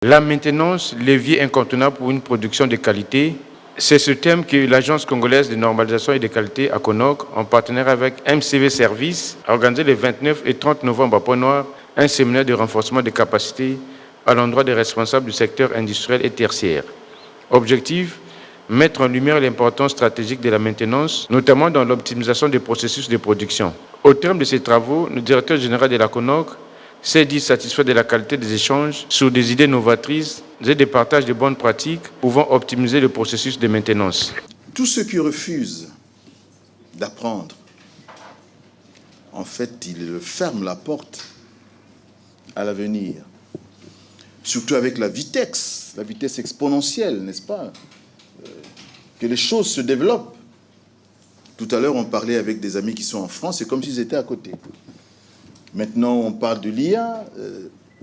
La maintenance, levier incontournable pour une production de qualité, c'est ce thème que l'Agence congolaise de normalisation et de qualité, ACONOQ, en partenariat avec MCV Service, a organisé les 29 et 30 novembre à Pont-Noir un séminaire de renforcement des capacités à l'endroit des responsables du secteur industriel et tertiaire. Objectif, mettre en lumière l'importance stratégique de la maintenance, notamment dans l'optimisation des processus de production. Au terme de ces travaux, le directeur général de l'ACONOQ s'est dit satisfait de la qualité des échanges sur des idées novatrices et des partages de bonnes pratiques pouvant optimiser le processus de maintenance. Tous ceux qui refusent d'apprendre, en fait, ils ferment la porte à l'avenir. Surtout avec la vitesse exponentielle, n'est-ce pas? Que les choses se développent. Tout à l'heure, on parlait avec des amis qui sont en France, c'est comme s'ils étaient à côté. Maintenant, on parle de l'IA.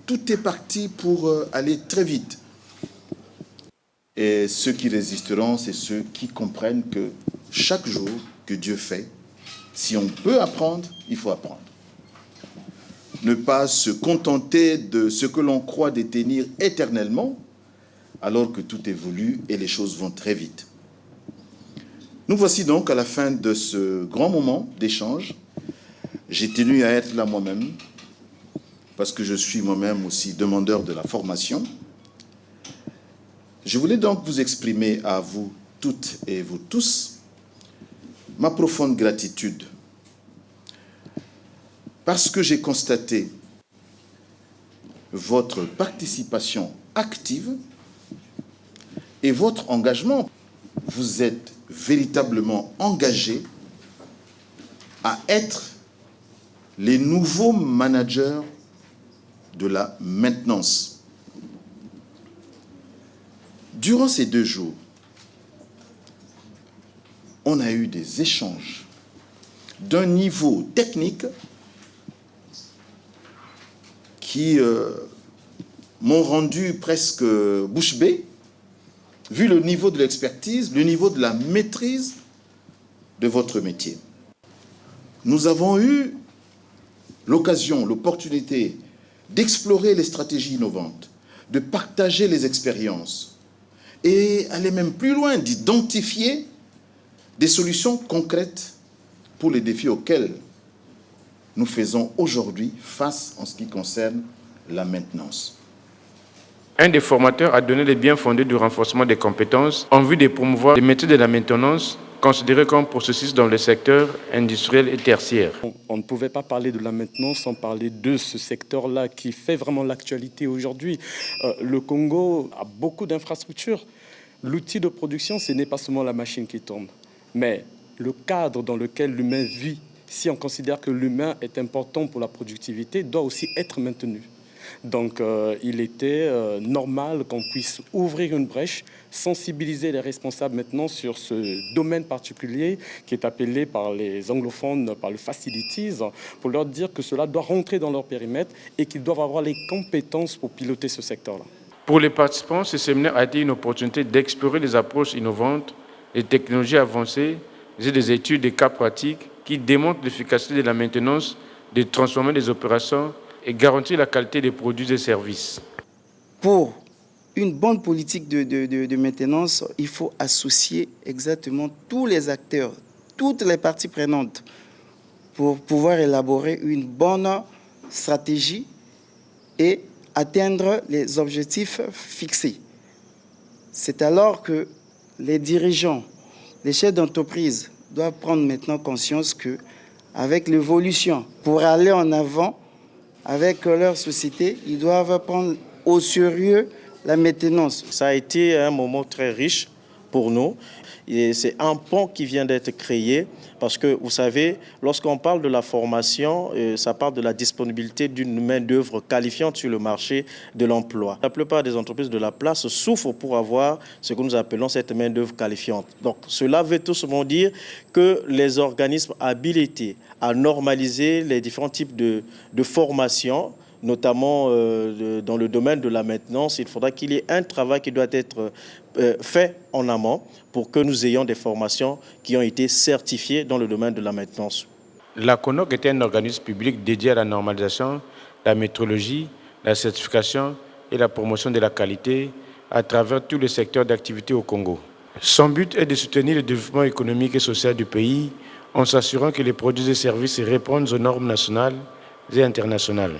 Tout est parti pour aller très vite. Et ceux qui résisteront, c'est ceux qui comprennent que chaque jour que Dieu fait, si on peut apprendre, il faut apprendre. Ne pas se contenter de ce que l'on croit détenir éternellement, alors que tout évolue et les choses vont très vite. Nous voici donc à la fin de ce grand moment d'échange. J'ai tenu à être là moi-même, parce que je suis moi-même aussi demandeur de la formation. Je voulais donc vous exprimer à vous toutes et vous tous ma profonde gratitude, parce que j'ai constaté votre participation active et votre engagement. Vous êtes véritablement engagés à être les nouveaux managers de la maintenance. Durant ces 2 jours, on a eu des échanges d'un niveau technique qui m'ont rendu presque bouche bée, vu le niveau de l'expertise, le niveau de la maîtrise de votre métier. Nous avons eu l'opportunité d'explorer les stratégies innovantes, de partager les expériences et aller même plus loin, d'identifier des solutions concrètes pour les défis auxquels nous faisons aujourd'hui face en ce qui concerne la maintenance. Un des formateurs a donné les biens fondés du renforcement des compétences en vue de promouvoir les métiers de la maintenance considérés comme processus dans le secteur industriel et tertiaire. On ne pouvait pas parler de la maintenance sans parler de ce secteur-là qui fait vraiment l'actualité aujourd'hui. Le Congo a beaucoup d'infrastructures. L'outil de production, ce n'est pas seulement la machine qui tourne, mais le cadre dans lequel l'humain vit, si on considère que l'humain est important pour la productivité, doit aussi être maintenu. Donc il était normal qu'on puisse ouvrir une brèche, sensibiliser les responsables maintenant sur ce domaine particulier qui est appelé par les anglophones par le facilities, pour leur dire que cela doit rentrer dans leur périmètre et qu'ils doivent avoir les compétences pour piloter ce secteur-là. Pour les participants, ce séminaire a été une opportunité d'explorer les approches innovantes, les technologies avancées et des études des cas pratiques qui démontrent l'efficacité de la maintenance, de transformer les opérations et garantir la qualité des produits et services. Pour une bonne politique de maintenance, il faut associer exactement tous les acteurs, toutes les parties prenantes pour pouvoir élaborer une bonne stratégie et atteindre les objectifs fixés. C'est alors que les dirigeants, les chefs d'entreprise doivent prendre maintenant conscience que, avec l'évolution, pour aller en avant, avec leur société, ils doivent prendre au sérieux la maintenance. Ça a été un moment très riche pour nous. Et c'est un pont qui vient d'être créé parce que, vous savez, lorsqu'on parle de la formation, ça parle de la disponibilité d'une main-d'œuvre qualifiante sur le marché de l'emploi. La plupart des entreprises de la place souffrent pour avoir ce que nous appelons cette main-d'œuvre qualifiante. Donc, cela veut tout simplement dire que les organismes habilités à normaliser les différents types de formation, notamment dans le domaine de la maintenance, il faudra qu'il y ait un travail qui doit être fait en amont pour que nous ayons des formations qui ont été certifiées dans le domaine de la maintenance. L'ACONOQ était un organisme public dédié à la normalisation, la métrologie, la certification et la promotion de la qualité à travers tous les secteurs d'activité au Congo. Son but est de soutenir le développement économique et social du pays en s'assurant que les produits et services répondent aux normes nationales et internationales.